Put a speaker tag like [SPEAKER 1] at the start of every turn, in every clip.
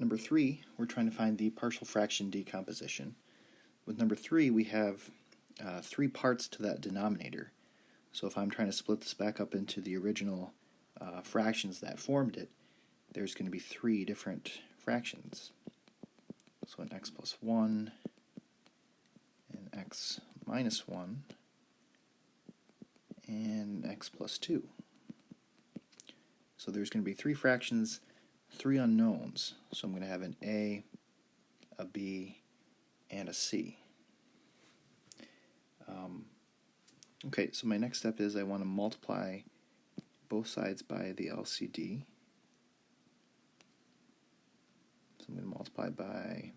[SPEAKER 1] number 3, we're trying to find the partial fraction decomposition. With number 3, we have 3 parts to that denominator. So if I'm trying to split this back up into the original fractions that formed it, there's going to be 3 different fractions. So an x plus 1, an x minus 1, and x plus 2. So there's going to be 3 fractions, 3 unknowns. So I'm going to have an a, b, and a c. Okay, so my next step is I want to multiply both sides by the LCD. So I'm going to multiply by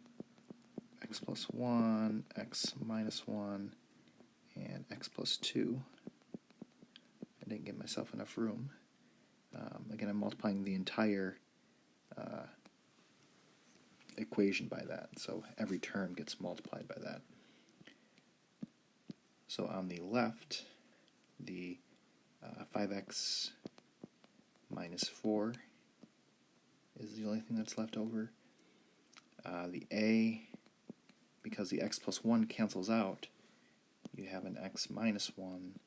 [SPEAKER 1] x plus 1, x minus 1, and x plus 2. I didn't give myself enough room. Again, I'm multiplying the entire equation by that, so every term gets multiplied by that. So on the left, the 5x minus 4 is the only thing that's left over. The a, because the x plus 1 cancels out, you have an x minus 1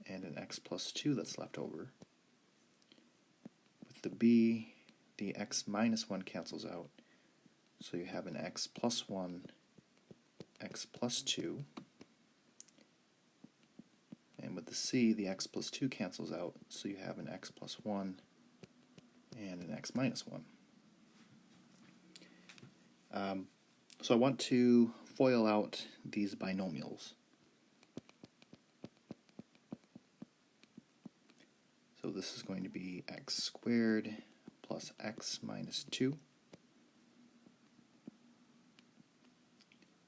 [SPEAKER 1] and an x plus 2 that's left over. With the b, the x minus 1 cancels out, so you have an x plus 1, x plus 2. And with the c, the x plus 2 cancels out, so you have an x plus 1 and an x minus 1. So I want to FOIL out these binomials. So this is going to be x squared plus x minus 2.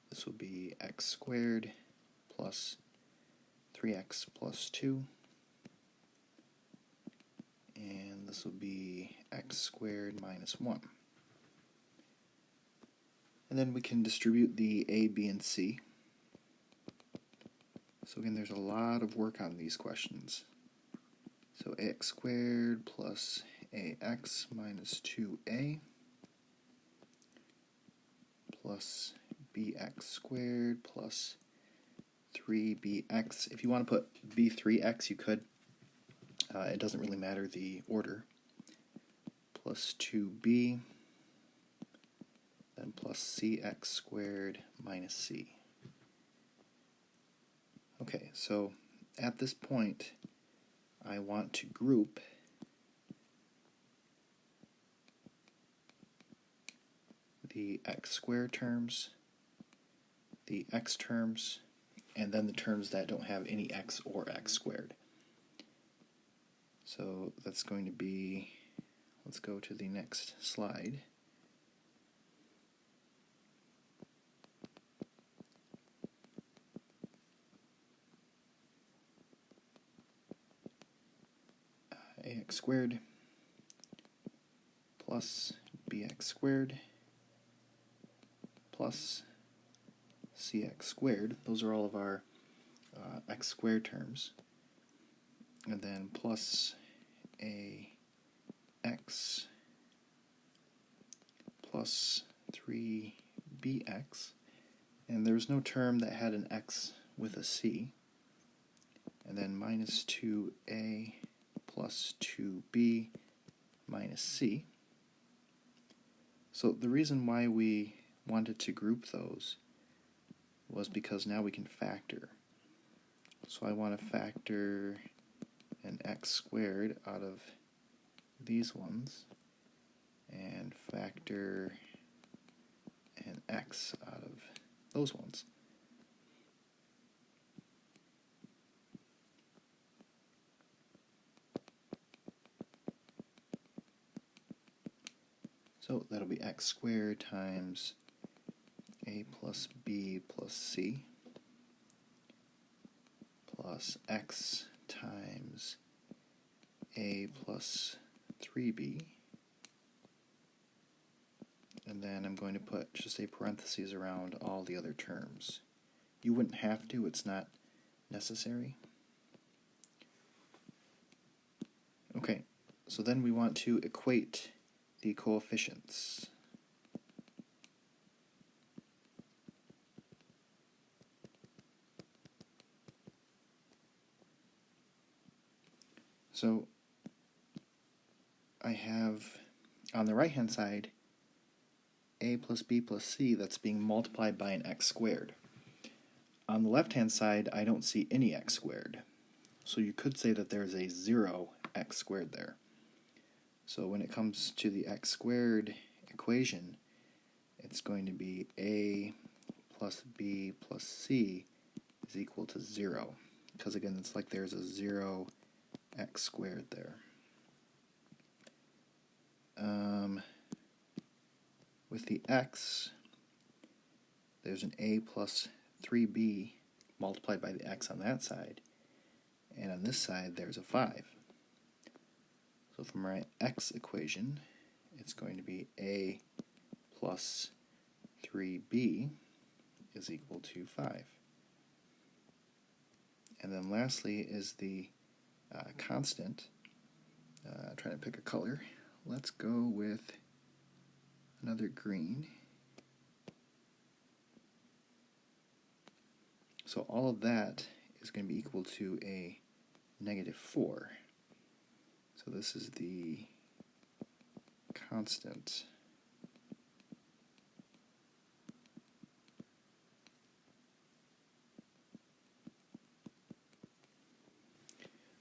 [SPEAKER 1] This will be x squared plus 3x plus 2. And this will be x squared minus 1. And then we can distribute the a, b, and c. So again, there's a lot of work on these questions. So ax squared plus ax minus 2a plus bx squared plus 3bx. If you want to put b3x, you could. It doesn't really matter the order. Plus 2b, then plus cx squared minus c. Okay, so at this point, I want to group the x squared terms, the x terms, and then the terms that don't have any x or x squared. So that's going to be, let's go to the next slide. Ax squared plus bx squared plus cx squared. Those are all of our x squared terms. And then plus ax plus 3bx. And there's no term that had an x with a c. And then minus 2a plus 2b minus c. So the reason why we wanted to group those was because now we can factor. So I want to factor an x squared out of these ones and factor an x out of those ones. So that'll be x squared times a plus b plus c plus x times a plus 3b. And then I'm going to put just a parentheses around all the other terms. You wouldn't have to, it's not necessary. Okay, so then we want to equate the coefficients. So I have on the right hand side a plus b plus c that's being multiplied by an x squared. On the left hand side I don't see any x squared. So you could say that there's a 0 x squared there. So when it comes to the x squared equation, it's going to be a plus b plus c is equal to 0. Because again, it's like there's a 0 x squared there. With the x, there's an a plus 3b multiplied by the x on that side. And on this side, there's a 5. So from my x equation, it's going to be a plus 3b is equal to 5. And then lastly is the constant. Trying to pick a color. Let's go with another green. So all of that is going to be equal to a -4. So this is the constant.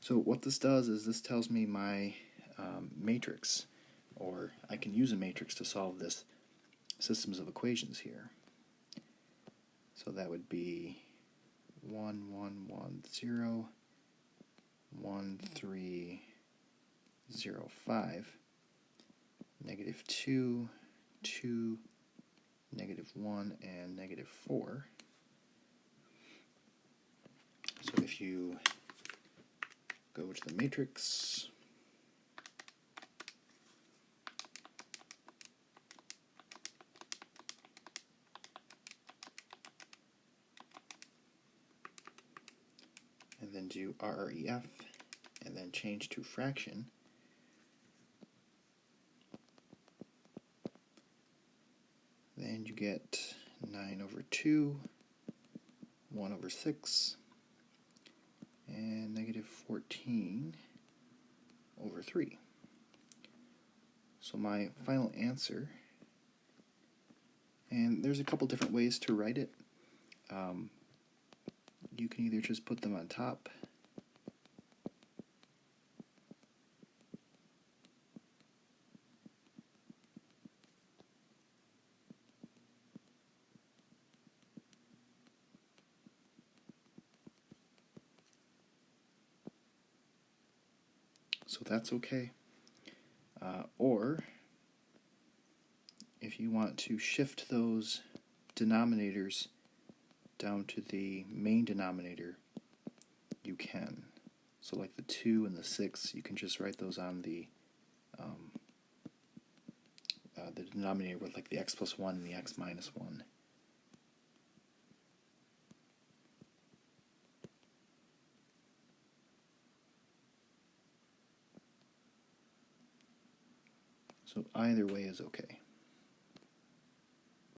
[SPEAKER 1] So what this does is this tells me my matrix, or I can use a matrix to solve this systems of equations here. So that would be 1, 1, 1, 0, 1, 3, 0, 5, -2, 2, -1, and -4. So if you go to the matrix, and then do RREF, and then change to fraction, then you get 9/2, 1/6, and -14/3. So my final answer, and there's a couple different ways to write it. You can either just put them on top, so that's okay. Or if you want to shift those denominators down to the main denominator, you can. So like the 2 and the 6, you can just write those on the denominator with like the x plus 1 and the x minus 1. So either way is okay.